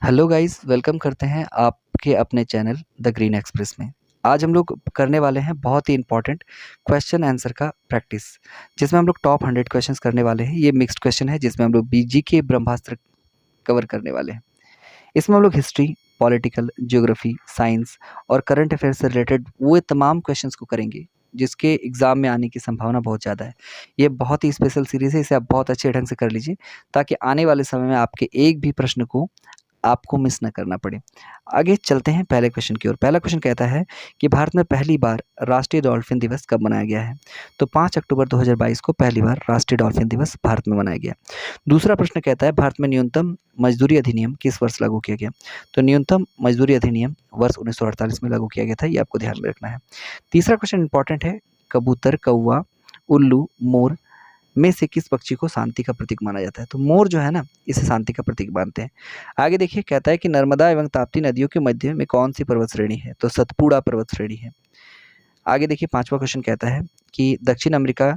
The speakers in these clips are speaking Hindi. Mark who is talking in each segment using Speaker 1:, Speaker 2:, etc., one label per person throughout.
Speaker 1: हेलो गाइस, वेलकम करते हैं आपके अपने चैनल द ग्रीन एक्सप्रेस में। आज हम लोग करने वाले हैं बहुत ही इंपॉर्टेंट क्वेश्चन आंसर का प्रैक्टिस, जिसमें हम लोग टॉप 100 क्वेश्चंस करने वाले हैं। ये मिक्स्ड क्वेश्चन है जिसमें हम लोग बीजी के ब्रह्मास्त्र कवर करने वाले हैं। इसमें हम लोग हिस्ट्री, पॉलिटिकल, ज्योग्राफी, साइंस और करंट अफेयर्स से रिलेटेड वो तमाम क्वेश्चंस को करेंगे जिसके एग्जाम में आने की संभावना बहुत ज़्यादा है। ये बहुत ही स्पेशल सीरीज़ है, इसे आप बहुत अच्छे ढंग से कर लीजिए ताकि आने वाले समय में आपके एक भी प्रश्न को आपको मिस ना करना पड़े। आगे चलते हैं पहले क्वेश्चन की ओर। पहला क्वेश्चन कहता है कि भारत में पहली बार राष्ट्रीय डॉल्फिन दिवस कब मनाया गया है? तो 5 अक्टूबर 2022 को पहली बार राष्ट्रीय डॉल्फिन दिवस भारत में मनाया गया। दूसरा प्रश्न कहता है भारत में न्यूनतम मजदूरी अधिनियम किस वर्ष लागू किया गया? तो न्यूनतम मजदूरी अधिनियम वर्ष 1948 में लागू किया गया था, ये आपको ध्यान में रखना है। तीसरा क्वेश्चन इंपॉर्टेंट है, कबूतर, कौवा, उल्लू, मोर में से किस पक्षी को शांति का प्रतीक माना जाता है? तो मोर जो है ना, इसे शांति का प्रतीक मानते हैं। आगे देखिए, कहता है कि नर्मदा एवं ताप्ती नदियों के मध्य में कौन सी पर्वत श्रेणी है? तो सतपुड़ा पर्वत श्रेणी है। आगे देखिए, पांचवा क्वेश्चन कहता है कि दक्षिण अमेरिका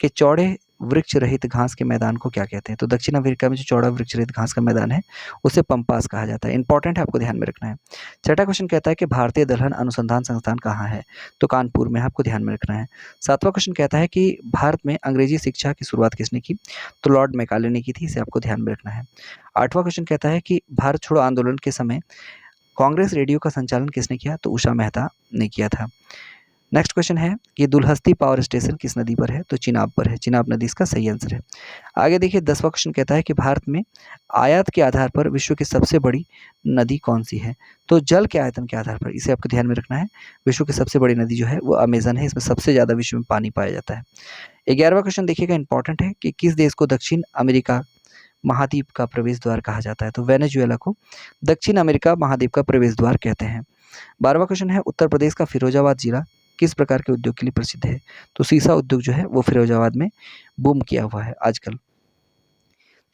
Speaker 1: के चौड़े वृक्ष रहित घास के मैदान को क्या कहते हैं? तो दक्षिण अमेरिका में जो चौड़ा वृक्ष रहित घास का मैदान है उसे पंपास कहा जाता है। इंपॉर्टेंट है, आपको ध्यान में रखना है। छठा क्वेश्चन कहता है कि भारतीय दलहन अनुसंधान संस्थान कहाँ है? तो कानपुर में, आपको ध्यान में रखना है। सातवां क्वेश्चन कहता है कि भारत में अंग्रेजी शिक्षा की शुरुआत किसने की? तो लॉर्ड मैकाले ने की थी, इसे आपको ध्यान में रखना है। आठवां क्वेश्चन कहता है कि भारत छोड़ो आंदोलन के समय कांग्रेस रेडियो का संचालन किसने किया? तो उषा मेहता ने किया था। नेक्स्ट क्वेश्चन है कि दुलहस्ती पावर स्टेशन किस नदी पर है? तो चिनाब पर है। चिनाब नदी इसका सही आंसर है। आगे देखिए, 10वां क्वेश्चन कहता है कि भारत में आयात के आधार पर विश्व की सबसे बड़ी नदी कौन सी है? तो जल के आयतन के आधार पर, इसे आपको ध्यान में रखना है। विश्व की सबसे बड़ी नदी जो है वो अमेजन है, इसमें सबसे ज़्यादा विश्व में पानी पाया जाता है। 11वां क्वेश्चन देखिएगा, इंपॉर्टेंट है कि किस देश को दक्षिण अमेरिका महाद्वीप का प्रवेश द्वार कहा जाता है? तो वेनेजुएला को दक्षिण अमेरिका महाद्वीप का प्रवेश द्वार कहते हैं। 12वां क्वेश्चन है, उत्तर प्रदेश का फिरोजाबाद जिला किस प्रकार के उद्योग के लिए प्रसिद्ध है? तो सीसा उद्योग जो है वो फिरोजाबाद में बूम किया हुआ है आजकल।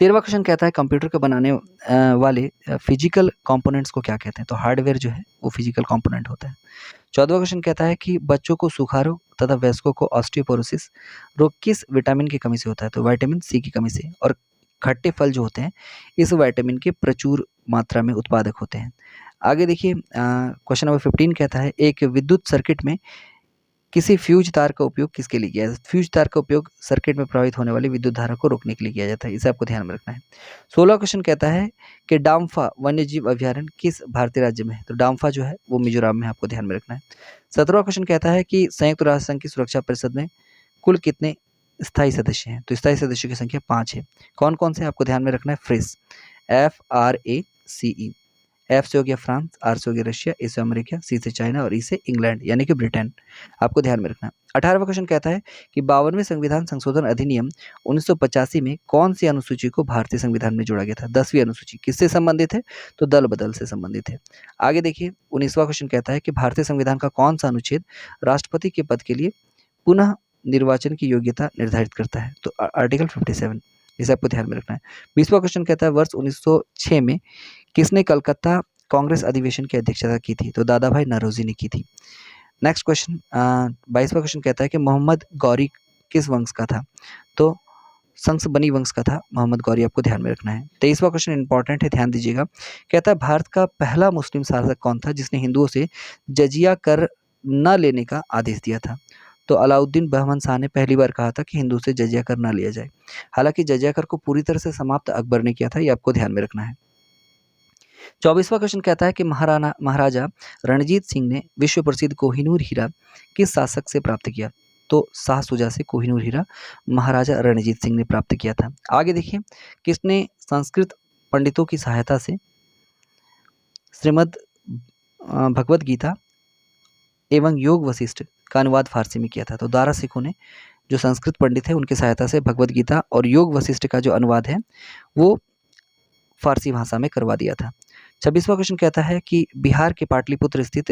Speaker 1: 13वां क्वेश्चन कहता है कंप्यूटर को बनाने वाले फिजिकल कंपोनेंट्स को क्या कहते हैं? तो हार्डवेयर जो है वो फिजिकल कंपोनेंट होता है। 14वां क्वेश्चन कहता है कि बच्चों को सूखा रोग तथा वयस्कों को ऑस्टियोपोरोसिस रोग किस विटामिन की कमी से होता है? तो विटामिन सी की कमी से। और खट्टे फल जो होते हैं इस विटामिन के प्रचुर मात्रा में उत्पादक होते हैं। आगे देखिए, क्वेश्चन नंबर 15 कहता है एक विद्युत सर्किट में किसी फ्यूज तार का उपयोग किसके लिए किया जाता है? फ्यूज तार का उपयोग सर्किट में प्रवाहित होने वाली विद्युत धारा को रोकने के लिए किया जाता है, इसे आपको ध्यान में रखना है। 16वां क्वेश्चन कहता है कि डाम्फा वन्यजीव अभयारण्य किस भारतीय राज्य में है? तो डाम्फा जो है वो मिजोरम में है, आपको ध्यान में रखना है। 17वां क्वेश्चन कहता है कि संयुक्त राष्ट्र संघ की सुरक्षा परिषद में कुल कितने स्थायी सदस्य हैं? तो स्थायी सदस्यों की संख्या 5 है। कौन कौन से आपको ध्यान में रखना है? Fresh, FRACE। एफ से हो गया फ्रांस, आर से हो गया रशिया, ए से अमेरिका, सी से चाइना और ई से इंग्लैंड यानी कि ब्रिटेन, आपको ध्यान में रखना। 18वां क्वेश्चन कहता है कि 52वें संविधान संशोधन अधिनियम 1985 में कौन सी अनुसूची को भारतीय संविधान में जोड़ा गया था? 10वीं अनुसूची किससे संबंधित है? तो दल बदल से संबंधित है। आगे देखिए, 19वां क्वेश्चन कहता है कि भारतीय संविधान का कौन सा अनुच्छेद राष्ट्रपति के पद के लिए पुनः निर्वाचन की योग्यता निर्धारित करता है? तो आर्टिकल 57, इसे आपको ध्यान में रखना है। 20वां क्वेश्चन कहता है वर्ष 1906 में किसने कलकत्ता कांग्रेस अधिवेशन की अध्यक्षता की थी? तो दादा भाई नौरोजी ने की थी। नेक्स्ट क्वेश्चन, 22वां क्वेश्चन कहता है कि मोहम्मद गौरी किस वंश का था? तो संस बनी वंश का था मोहम्मद गौरी, आपको ध्यान में रखना है। 23वां क्वेश्चन इंपॉर्टेंट है, ध्यान दीजिएगा। कहता है भारत का पहला मुस्लिम शासक कौन था जिसने हिंदुओं से जजिया कर न लेने का आदेश दिया था? तो अलाउद्दीन बहमन शाह ने पहली बार कहा था कि हिंदू से जजिया कर न लिया जाए। हालांकि जजिया कर को पूरी तरह से समाप्त अकबर ने किया था, ये आपको ध्यान में रखना है। 24वां क्वेश्चन कहता है कि महाराजा रणजीत सिंह ने विश्व प्रसिद्ध कोहिनूर हीरा किस शासक से प्राप्त किया? तो शाह शुजा से कोहिनूर हीरा महाराजा रणजीत सिंह ने प्राप्त किया था। आगे देखिए, किसने संस्कृत पंडितों की सहायता से श्रीमद् भगवत गीता एवं योग वशिष्ठ का अनुवाद फारसी में किया था? तो दारा सिखों ने, जो संस्कृत पंडित है, उनकी सहायता से भगवत गीता और योग वशिष्ठ का जो अनुवाद है वो फारसी भाषा में करवा दिया था। 26वां क्वेश्चन कहता है कि बिहार के पाटलिपुत्र स्थित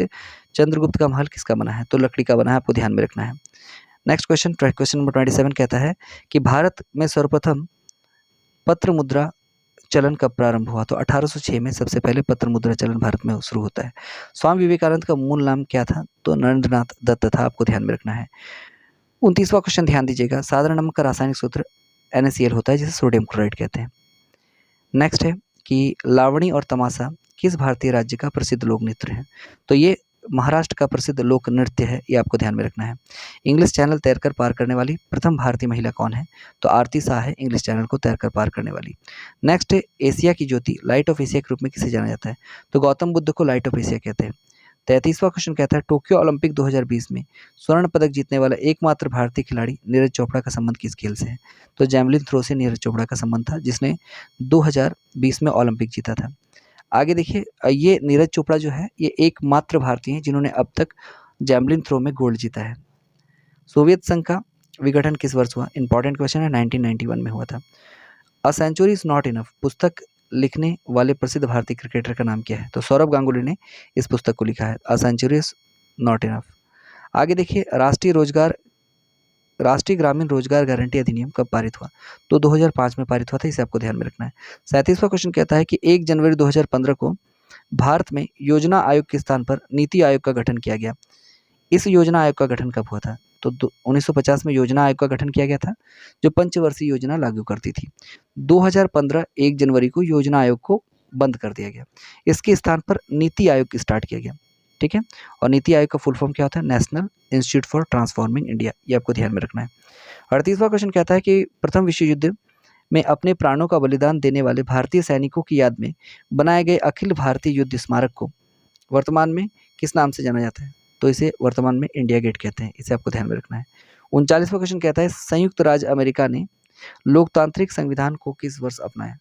Speaker 1: चंद्रगुप्त का महल किसका बना है? तो लकड़ी का बना है, आपको ध्यान में रखना है। नेक्स्ट क्वेश्चन, क्वेश्चन नंबर 27 कहता है कि भारत में सर्वप्रथम पत्र मुद्रा चलन कब प्रारंभ हुआ? तो 1806 में सबसे पहले पत्र मुद्रा चलन भारत में शुरू होता है। स्वामी विवेकानंद का मूल नाम क्या था? तो नरेंद्रनाथ दत्त था, आपको ध्यान में रखना है। 29वां क्वेश्चन ध्यान दीजिएगा, साधारण नमक का रासायनिक सूत्र NaCl होता है जिसे सोडियम क्लोराइड कहते हैं। नेक्स्ट है कि लावणी और तमाशा किस भारतीय राज्य का प्रसिद्ध लोक नृत्य है? तो ये महाराष्ट्र का प्रसिद्ध लोक नृत्य है, ये आपको ध्यान में रखना है। इंग्लिश चैनल तैरकर पार करने वाली प्रथम भारतीय महिला कौन है? तो आरती शाह है इंग्लिश चैनल को तैरकर पार करने वाली। नेक्स्ट है, एशिया की ज्योति लाइट ऑफ एशिया के रूप में किसे जाना जाता है? तो गौतम बुद्ध को लाइट ऑफ एशिया कहते हैं। 33वां क्वेश्चन कहता है, टोक्यो ओलंपिक 2020 में स्वर्ण पदक जीतने वाला एकमात्र भारतीय खिलाड़ी नीरज चोपड़ा का संबंध किस खेल से है? तो जैवलिन थ्रो से नीरज चोपड़ा का संबंध था, जिसने 2020 में ओलंपिक जीता था। आगे देखिए, ये नीरज चोपड़ा जो है ये एकमात्र भारतीय हैं जिन्होंने अब तक जैवलिन थ्रो में गोल्ड जीता है। सोवियत संघ का विघटन किस वर्ष हुआ? इंपॉर्टेंट क्वेश्चन है, 1991 में हुआ था। A century is not enough पुस्तक लिखने वाले प्रसिद्ध भारतीय क्रिकेटर का नाम क्या है? तो सौरभ गांगुली ने इस पुस्तक को लिखा है, a century is not enough. आगे देखिए, राष्ट्रीय ग्रामीण रोजगार गारंटी अधिनियम कब पारित हुआ? तो 2005 में पारित हुआ था, इसे आपको ध्यान में रखना है। 37वां क्वेश्चन कहता है कि 1 जनवरी 2015 को भारत में योजना आयोग के स्थान पर नीति आयोग का गठन किया गया। इस योजना आयोग का गठन कब हुआ था? तो 1950 में योजना आयोग का गठन किया गया था, जो पंचवर्षीय योजना लागू करती थी। 2015 1 जनवरी को योजना आयोग को बंद कर दिया गया, इसके स्थान पर नीति आयोग स्टार्ट किया गया। ठीक है, और नीति आयोग का फुल फॉर्म क्या होता है? National institute for transforming India, ये आपको ध्यान में रखना है। 38वां क्वेश्चन कहता है कि प्रथम विश्व युद्ध में अपने प्राणों का बलिदान देने वाले भारतीय सैनिकों की याद में बनाए गए अखिल भारतीय युद्ध स्मारक को वर्तमान में किस नाम से जाना जाता है? तो इसे वर्तमान में इंडिया गेट कहते हैं, इसे आपको ध्यान में रखना है। 39वां क्वेश्चन कहता है, संयुक्त राज्य अमेरिका ने लोकतांत्रिक संविधान को किस वर्ष अपनाया?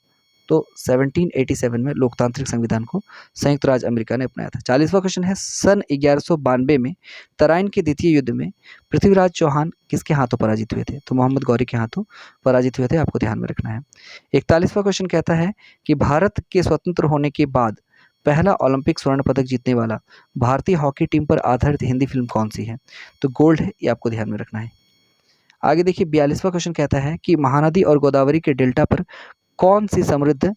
Speaker 1: तो 1787 में लोकतांत्रिक संविधान को संयुक्त राज्य अमेरिका ने अपनाया था। 40वां क्वेश्चन है, सन 1192 में तराइन के द्वितीय युद्ध में पृथ्वीराज चौहान किसके हाथों पराजित हुए थे? तो मोहम्मद गौरी के हाथों पराजित हुए थे, आपको ध्यान में रखना है। 41वां क्वेश्चन कहता है कि भारत के स्वतंत्र होने के बाद पहला ओलंपिक स्वर्ण पदक जीतने वाला भारतीय हॉकी टीम पर आधारित हिंदी फिल्म कौन सी है? तो गोल्ड है, ये आपको ध्यान में रखना है। आगे देखिए, 42वां क्वेश्चन कहता है कि महानदी और गोदावरी के डेल्टा पर कौन सी समृद्ध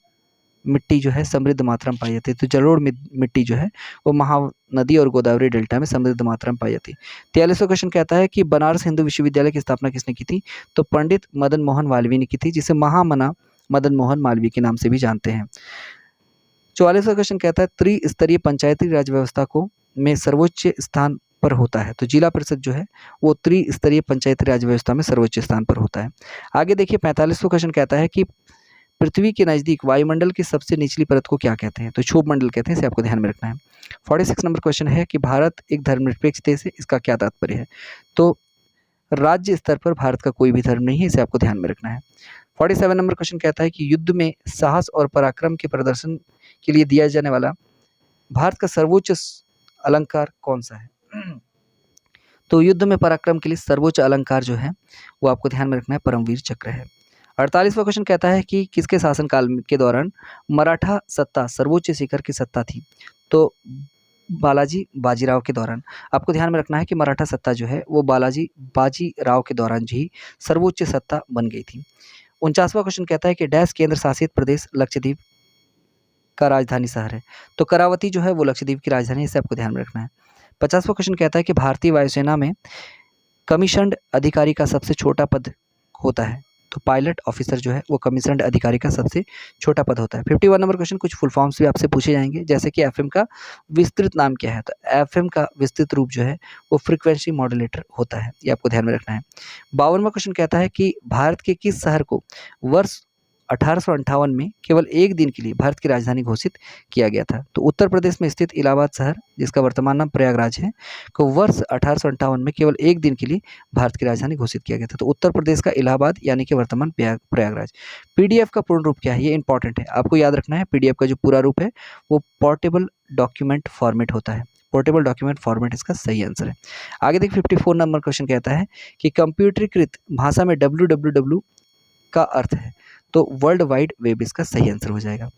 Speaker 1: मिट्टी जो है समृद्ध मात्रा में पाई जाती है? तो जलोढ़ मिट्टी जो है वो महानदी और गोदावरी डेल्टा में समृद्ध मात्रा में पाई जाती है। 43वां क्वेश्चन कहता है कि बनारस हिंदू विश्वविद्यालय की स्थापना किसने की थी? तो पंडित मदन मोहन मालवीय ने की थी, जिसे महामना मदन मोहन मालवीय के नाम से भी जानते हैं। 44वां क्वेश्चन कहता है, त्रिस्तरीय पंचायती राज व्यवस्था को में सर्वोच्च स्थान पर होता है, तो जिला परिषद जो है वो त्रिस्तरीय पंचायती राज व्यवस्था में सर्वोच्च स्थान पर होता है। आगे देखिए, 45वां क्वेश्चन कहता है कि पृथ्वी के नज़दीक वायुमंडल की सबसे निचली परत को क्या कहते हैं? तो क्षोभ मंडल कहते हैं, इसे आपको ध्यान में रखना है। 46 नंबर क्वेश्चन है कि भारत एक धर्मनिरपेक्ष देश है, इसका क्या तात्पर्य है? तो राज्य स्तर पर भारत का कोई भी धर्म नहीं है, इसे आपको ध्यान में रखना है। 47 नंबर क्वेश्चन कहता है कि युद्ध में साहस और पराक्रम के प्रदर्शन के लिए दिया जाने वाला भारत का सर्वोच्च अलंकार कौन सा है? तो युद्ध में पराक्रम के लिए सर्वोच्च अलंकार जो है वो आपको ध्यान में रखना है, परमवीर चक्र है। 48वां क्वेश्चन कहता है कि किसके शासनकाल के दौरान मराठा सत्ता सर्वोच्च शिखर की सत्ता थी? तो बालाजी बाजीराव के दौरान। आपको ध्यान में रखना है कि मराठा सत्ता जो है वो बाजीराव के दौरान ही सर्वोच्च सत्ता बन गई थी। 49वां क्वेश्चन कहता है कि डैश केंद्र शासित प्रदेश लक्षद्वीप का राजधानी शहर है? तो करावती जो है वो लक्षद्वीप की राजधानी है, इसे आपको ध्यान में रखना है। 50वां क्वेश्चन कहता है कि भारतीय वायुसेना में कमीशन्ड अधिकारी का सबसे छोटा पद होता है? तो पायलट ऑफिसर जो है वो कमीशन्ड अधिकारी का सबसे छोटा पद होता है। 51 नंबर क्वेश्चन कुछ फुल फॉर्म्स भी आपसे पूछे जाएंगे, जैसे कि एफएम का विस्तृत नाम क्या है? तो एफएम का विस्तृत रूप जो है वो फ्रीक्वेंसी मॉड्यूलेटर होता है, ये आपको ध्यान में रखना है। 52वां क्वेश्चन कहता है कि भारत के किस शहर को वर्ष 1858 में केवल एक दिन के लिए भारत की राजधानी घोषित किया गया था? तो उत्तर प्रदेश में स्थित इलाहाबाद शहर, जिसका वर्तमान नाम प्रयागराज है, को वर्ष 1858 में केवल एक दिन के लिए भारत की राजधानी घोषित किया गया था। तो उत्तर प्रदेश का इलाहाबाद यानी कि वर्तमान प्रयागराज। पीडीएफ का पूर्ण रूप क्या है? ये इंपॉर्टेंट है, आपको याद रखना है। पीडीएफ का जो पूरा रूप है वो पोर्टेबल डॉक्यूमेंट फॉर्मेट होता है। पोर्टेबल डॉक्यूमेंट फॉर्मेट इसका सही आंसर है। आगे देखिए, 54 नंबर क्वेश्चन कहता है कि कंप्यूटरीकृत भाषा में www का अर्थ है? तो वर्ल्ड वाइड वेब इसका सही आंसर हो जाएगा।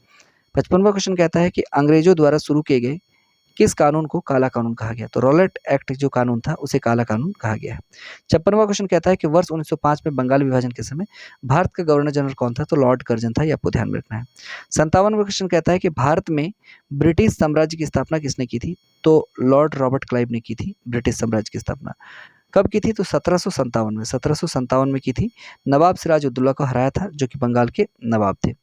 Speaker 1: 55वां क्वेश्चन कहता है कि अंग्रेजों द्वारा शुरू किए गए किस कानून को काला कानून कहा गया? तो रॉलेट एक्ट जो कानून था उसे काला कानून कहा गया है। 56वां क्वेश्चन कहता है कि वर्ष 1905 में बंगाल विभाजन के समय भारत का गवर्नर जनरल कौन था? तो लॉर्ड कर्जन था, ये आपको ध्यान में रखना है। 57वां क्वेश्चन कहता है कि भारत में ब्रिटिश साम्राज्य की स्थापना किसने की थी? तो लॉर्ड रॉबर्ट क्लाइव ने की थी ब्रिटिश साम्राज्य की स्थापना। कब की थी? तो 1757 में, 1757 में की थी। नवाब सिराजुद्दौला को हराया था, जो कि बंगाल के नवाब थे।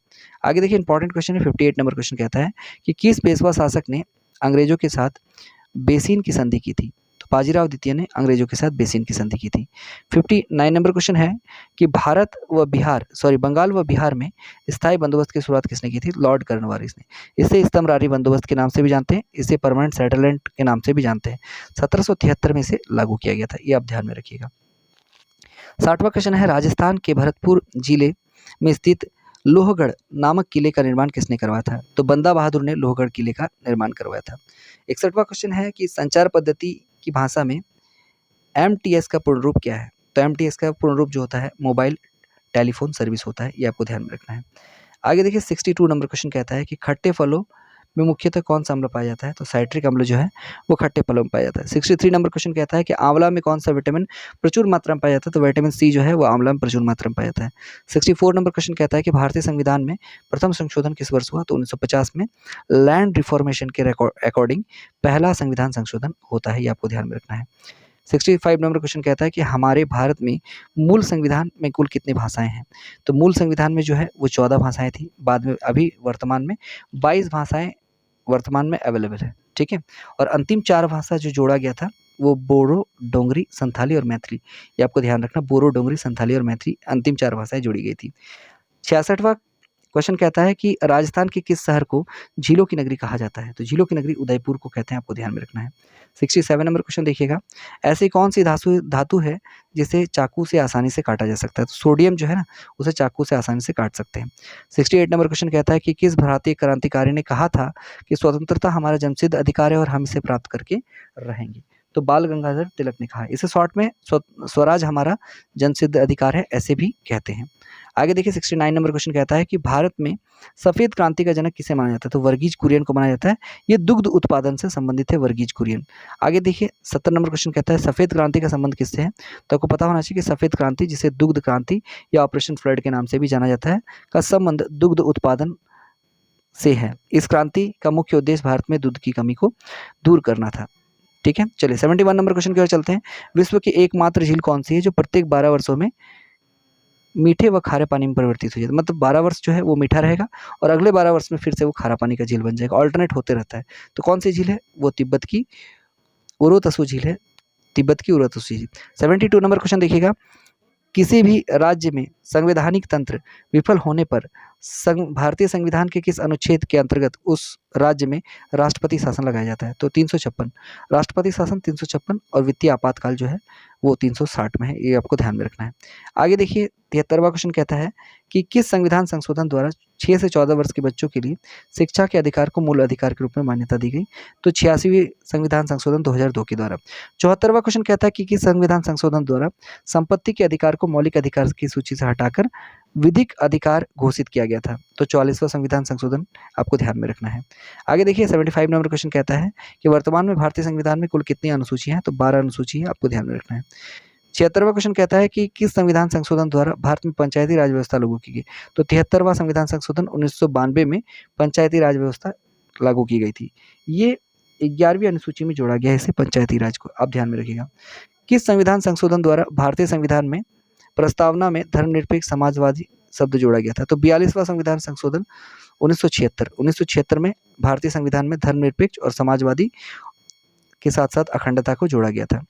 Speaker 1: आगे देखिए इंपॉर्टेंट क्वेश्चन है, 58 नंबर क्वेश्चन कहता है कि किस पेशवा शासक ने अंग्रेजों के साथ बेसिन की संधि की थी? तो बाजीराव द्वितीय ने अंग्रेजों के साथ बेसिन की संधि की थी। 59 नंबर क्वेश्चन है कि बंगाल व बिहार में स्थायी बंदोबस्त की शुरुआत किसने की थी? लॉर्ड कॉर्नवालिस ने। इसे स्तंभरारी बंदोबस्त के नाम से भी जानते हैं, इसे परमानेंट सेटलमेंट के नाम से भी जानते हैं। 1773 में इसे लागू किया गया था, ये आप ध्यान में रखिएगा। 60वां क्वेश्चन है, राजस्थान के भरतपुर जिले में स्थित लोहगढ़ नामक किले का निर्माण किसने करवाया था? तो बंदा बहादुर ने लोहगढ़ किले का निर्माण करवाया था। 61वां क्वेश्चन है कि संचार पद्धति की भाषा में एमटीएस का पूर्ण रूप क्या है? तो एमटीएस का पूर्ण रूप जो होता है मोबाइल टेलीफोन सर्विस होता है, ये आपको ध्यान में रखना है। आगे देखिए 62 नंबर क्वेश्चन कहता है कि खट्टे फलों में मुख्यतः कौन सा अम्ल पाया जाता है? तो साइट्रिक अम्ल जो है वो खट्टे फलों में पाया जाता है। 63 नंबर क्वेश्चन कहता है कि आंवला में कौन सा विटामिन प्रचुर मात्रा में पाया जाता है? तो विटामिन सी जो है वो आंवला में प्रचुर मात्रा में पाया जाता है। 64 नंबर क्वेश्चन कहता है कि भारतीय संविधान में प्रथम संशोधन किस वर्ष हुआ? तो 1950 में लैंड रिफॉर्मेशन के अकॉर्डिंग पहला संविधान संशोधन होता है, ये आपको ध्यान में रखना है। 65 नंबर क्वेश्चन कहता है कि हमारे भारत में मूल संविधान में कुल कितनी भाषाएं हैं? तो मूल संविधान में जो है वो 14 भाषाएं थी, बाद में अभी वर्तमान में 22 भाषाएं वर्तमान में अवेलेबल है, ठीक है। और अंतिम 4 भाषा जो जोड़ा गया था वो बोडो, डोंगरी, संथाली और मैथिली, ये आपको ध्यान रखना। बोडो, डोंगरी, संथाली और मैथिली अंतिम 4 भाषाएं जोड़ी गई थी। 66वां क्वेश्चन कहता है कि राजस्थान के किस शहर को झीलों की नगरी कहा जाता है? तो झीलों की नगरी उदयपुर को कहते हैं, आपको ध्यान में रखना है। 67 नंबर क्वेश्चन देखिएगा, ऐसी कौन सी धातु है जिसे चाकू से आसानी से काटा जा सकता है? तो सोडियम जो है ना, उसे चाकू से आसानी से काट सकते हैं। 68 नंबर क्वेश्चन कहता है कि किस भारतीय क्रांतिकारी ने कहा था कि स्वतंत्रता हमारा जन्मसिद्ध अधिकार है और हम इसे प्राप्त करके रहेंगे? तो बाल गंगाधर तिलक ने कहा। इसे शॉर्ट में स्वराज हमारा जन्मसिद्ध अधिकार है ऐसे भी कहते हैं। आगे देखिए 69 नंबर क्वेश्चन कहता है कि भारत में सफेद क्रांति का जनक किसे माना जाता है? तो वर्गीज कुरियन को माना जाता है। ये दुग्ध उत्पादन से संबंधित है, वर्गीज कुरियन। आगे देखिए 70 नंबर क्वेश्चन कहता है सफेद क्रांति का संबंध किससे है? तो आपको पता होना चाहिए कि सफेद क्रांति, जिसे दुग्ध क्रांति या ऑपरेशन फ्लड के नाम से भी जाना जाता है, का संबंध दुग्ध उत्पादन से है। इस क्रांति का मुख्य उद्देश्य भारत में दूध की कमी को दूर करना था, ठीक है। चलिए 71 नंबर क्वेश्चन की ओर चलते हैं। विश्व की एकमात्र झील कौन सी है जो प्रत्येक 12 वर्षों में मीठे व खारे पानी में परिवर्तित हो जाता है? मतलब 12 वर्ष जो है वो मीठा रहेगा और अगले 12 वर्ष में फिर से वो खारा पानी का झील बन जाएगा, ऑल्टरनेट होते रहता है। तो कौन सी झील है? वो तिब्बत की उरोतसु झील है, तिब्बत की उरोतसु झील। 72 नंबर क्वेश्चन देखिएगा, किसी भी राज्य में संवैधानिक तंत्र विफल होने पर भारतीय संविधान के किस अनुच्छेद के अंतर्गत उस राज्य में राष्ट्रपति शासन लगाया जाता है? तो 356, राष्ट्रपति शासन 356 और वित्तीय आपातकाल जो है वो 360 में है, ये आपको ध्यान में रखना है। आगे देखिए 73वां क्वेश्चन कहता है कि किस संविधान संशोधन द्वारा 6 से 14 वर्ष के बच्चों के लिए शिक्षा के अधिकार को मूल अधिकार के रूप में मान्यता दी गई? तो 86वीं संविधान संशोधन 2002 के द्वारा। 74वां क्वेश्चन कहता है कि किस संविधान संशोधन द्वारा संपत्ति के अधिकार को मौलिक अधिकार की सूची से हटाकर विधिक अधिकार घोषित किया गया था? तो 44वां संविधान संशोधन आपको ध्यान में रखना है। आगे देखिए 75 नंबर क्वेश्चन कहता है कि वर्तमान में भारतीय संविधान में कुल कितनी अनुसूचियां हैं? तो 12 अनुसूची है, आपको ध्यान में रखना है। 76वां क्वेश्चन कहता है कि किस संविधान संशोधन द्वारा भारत में पंचायती राज व्यवस्था लागू की गई? तो 73वां संविधान संशोधन 1992 में पंचायती राज व्यवस्था लागू की गई थी। ये 11वीं अनुसूची में जोड़ा गया है, इसे पंचायती राज को, आप ध्यान में रखिएगा। किस संविधान संशोधन द्वारा भारतीय संविधान में प्रस्तावना में धर्मनिरपेक्ष समाजवादी शब्द जोड़ा गया था? तो 42वां संविधान संशोधन 1976 में भारतीय संविधान में धर्मनिरपेक्ष और समाजवादी के साथ साथ अखंडता को जोड़ा गया था।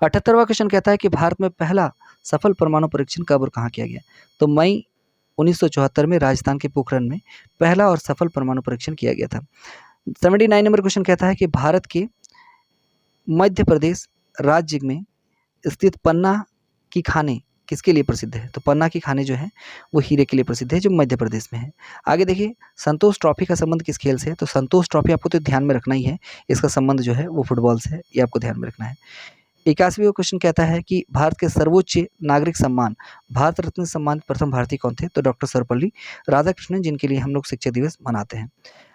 Speaker 1: 78वां क्वेश्चन कहता है कि भारत में पहला सफल परमाणु परीक्षण कब और कहाँ किया गया? तो मई 1974 में राजस्थान के पोखरण में पहला और सफल परमाणु परीक्षण किया गया था। 79 नंबर क्वेश्चन कहता है कि भारत के मध्य प्रदेश राज्य में स्थित पन्ना की खाने किसके लिए प्रसिद्ध है? तो पन्ना की खाने जो है वो हीरे के लिए प्रसिद्ध है, जो मध्य प्रदेश में है। आगे देखिए संतोष ट्रॉफी का संबंध किस खेल से है? तो संतोष ट्रॉफी आपको तो ध्यान में रखना ही है, इसका संबंध जो है वो फुटबॉल से है, ये आपको ध्यान में रखना है। 81वां क्वेश्चन कहता है कि भारत के सर्वोच्च नागरिक सम्मान भारत रत्न सम्मान प्रथम भारतीय कौन थे? तो डॉक्टर सर्वपल्ली राधाकृष्णन, जिनके लिए हम लोग शिक्षक दिवस मनाते हैं।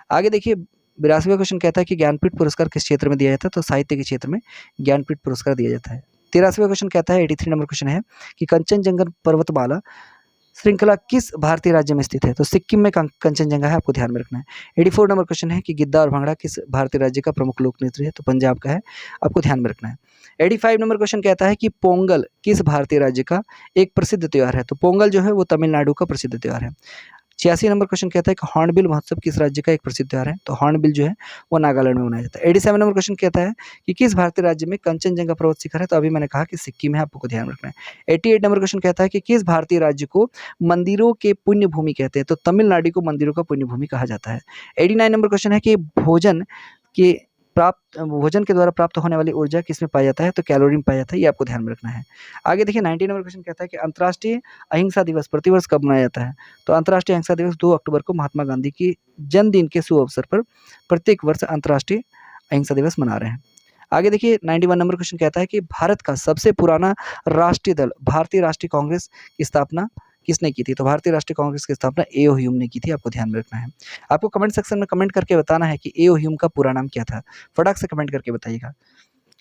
Speaker 1: आगे देखिए 82वां क्वेश्चन कहता है कि ज्ञानपीठ पुरस्कार किस क्षेत्र में दिया जाता है? तो साहित्य के क्षेत्र में ज्ञानपीठ पुरस्कार दिया जाता है। 83वां क्वेश्चन कहता है 83 नंबर क्वेश्चन है कि कंचनजंगा पर्वतमाला श्रृंखला किस भारतीय राज्य में स्थित है? तो सिक्किम में कंचनजंगा है, आपको ध्यान में रखना है। 84 नंबर क्वेश्चन है कि गिद्दा और भांगड़ा किस भारतीय राज्य का प्रमुख लोक नृत्य है? तो पंजाब का है, आपको ध्यान में रखना है। 85 नंबर क्वेश्चन कहता है कि पोंगल किस भारतीय राज्य का एक प्रसिद्ध त्योहार है? तो पोंगल जो है वो तमिलनाडु का प्रसिद्ध त्योहार है। 86 नंबर क्वेश्चन कहता है कि हॉर्नबिल महोत्सव किस राज्य का एक प्रसिद्ध त्योहार है? तो हॉर्नबिल जो है वो नागालैंड में मनाया जाता है। 87 नंबर क्वेश्चन कहता है कि किस भारतीय राज्य में कंचनजंगा पर्वत शिखर है? तो अभी मैंने कहा कि सिक्किम है, आपको ध्यान रखना है। 88 नंबर क्वेश्चन कहता है कि किस भारतीय राज्य को मंदिरों के पुण्य भूमि कहते हैं? तो तमिलनाडु को मंदिरों का पुण्य भूमि कहा जाता है। 89 नंबर क्वेश्चन है कि के भोजन के द्वारा प्राप्त होने वाली ऊर्जा किसमें पाया जाता है? तो कैलोरी में पाया जाता है, ये आपको ध्यान में रखना है। आगे देखिए 90 नंबर क्वेश्चन कहता है कि अंतर्राष्ट्रीय अहिंसा दिवस प्रतिवर्ष कब मनाया जाता है? तो अंतर्राष्ट्रीय अहिंसा दिवस 2 अक्टूबर को महात्मा गांधी की जन्मदिन के शुभ अवसर पर प्रत्येक वर्ष अंतर्राष्ट्रीय अहिंसा दिवस मना रहे हैं। आगे देखिए 91 नंबर क्वेश्चन कहता है कि भारत का सबसे पुराना राष्ट्रीय दल भारतीय राष्ट्रीय कांग्रेस की स्थापना किसने की थी? तो भारतीय राष्ट्रीय कांग्रेस की स्थापना ए.ओ. ह्यूम ने की थी, आपको ध्यान में रखना है। आपको कमेंट सेक्शन में कमेंट करके बताना है कि ए.ओ. ह्यूम का पूरा नाम क्या था? फटाक से कमेंट करके बताइएगा।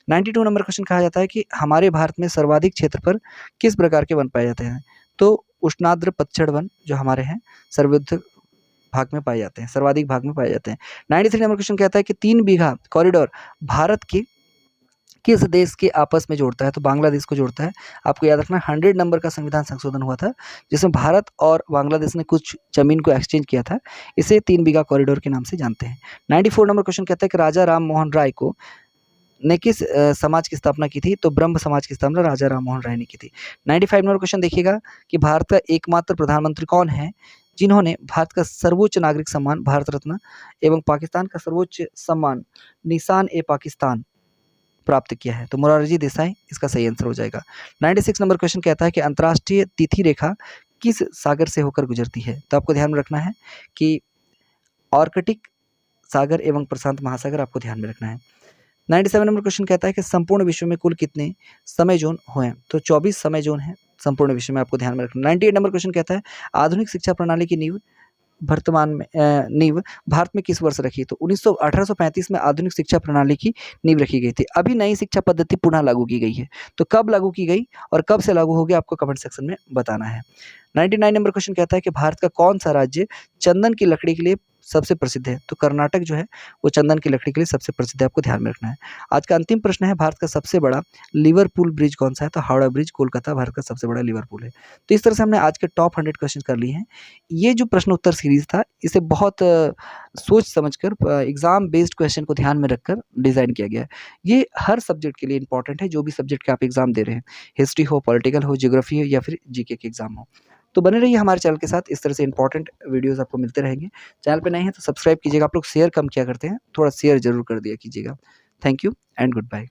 Speaker 1: 92 नंबर क्वेश्चन कहा जाता है कि हमारे भारत में सर्वाधिक क्षेत्र पर किस प्रकार के वन पाए जाते हैं? तो उष्णाद्र पतझड़ वन जो हमारे हैं सर्वाधिक भाग में पाए जाते हैं, सर्वाधिक भाग में पाए जाते हैं। 93 नंबर क्वेश्चन कहता है कि 3 बीघा कॉरिडोर भारत की किस देश के आपस में जोड़ता है? तो बांग्लादेश को जोड़ता है। आपको याद रखना 100 नंबर का संविधान संशोधन हुआ था जिसमें भारत और बांग्लादेश ने कुछ जमीन को एक्सचेंज किया था। इसे 3 बीघा कॉरिडोर के नाम से जानते हैं। 94 नंबर क्वेश्चन कहता है कि राजा राम मोहन राय को ने किस समाज की स्थापना की थी? तो ब्रह्म समाज की स्थापना राजा राम मोहन राय ने की थी। 95 नंबर क्वेश्चन देखिएगा कि भारत का एकमात्र प्रधानमंत्री कौन है जिन्होंने भारत का सर्वोच्च नागरिक सम्मान भारत रत्न एवं पाकिस्तान का सर्वोच्च सम्मान निशान-ए-पाकिस्तान प्राप्त किया है? तो मोरारजी देसाई इसका सही आंसर हो जाएगा। 96 नंबर क्वेश्चन कहता है कि अंतर्राष्ट्रीय तिथि रेखा किस सागर से होकर गुजरती है? तो आपको ध्यान में रखना है कि आर्कटिक सागर एवं प्रशांत महासागर, आपको ध्यान में रखना है। 97 नंबर क्वेश्चन कहता है कि संपूर्ण विश्व में कुल कितने समय जोन हुए? तो 24 समय जोन है संपूर्ण विश्व में, आपको ध्यान में रखना। 98 नंबर क्वेश्चन कहता है आधुनिक शिक्षा प्रणाली की नींव वर्तमान में नींव भारत में किस वर्ष रखी? तो 1835 में आधुनिक शिक्षा प्रणाली की नींव रखी गई थी। अभी नई शिक्षा पद्धति पुनः लागू की गई है, तो कब लागू की गई और कब से लागू होगी आपको कमेंट सेक्शन में बताना है। 99 नंबर क्वेश्चन कहता है कि भारत का कौन सा राज्य चंदन की लकड़ी के लिए सबसे प्रसिद्ध है? तो कर्नाटक जो है वो चंदन की लकड़ी के लिए सबसे प्रसिद्ध है, आपको ध्यान में रखना है। आज का अंतिम प्रश्न है भारत का सबसे बड़ा लिवरपूल ब्रिज कौन सा है? तो हावड़ा ब्रिज कोलकाता भारत का सबसे बड़ा लिवरपूल है। तो इस तरह से हमने आज के टॉप 100 क्वेश्चन कर लिए हैं। ये जो प्रश्न उत्तर सीरीज था इसे बहुत सोच समझकर एग्जाम बेस्ड क्वेश्चन को ध्यान में रखकर डिजाइन किया गया है। ये हर सब्जेक्ट के लिए इंपॉर्टेंट है, जो भी सब्जेक्ट के आप एग्जाम दे रहे हैं, हिस्ट्री हो, पॉलिटिकल हो, ज्योग्राफी हो या फिर जीके के एग्जाम हो। तो बने रहिए हमारे चैनल के साथ, इस तरह से इंपॉर्टेंट वीडियोस आपको मिलते रहेंगे। चैनल पे नए हैं तो सब्सक्राइब कीजिएगा। आप लोग शेयर कम किया करते हैं, थोड़ा शेयर जरूर कर दिया कीजिएगा। Thank you and good bye.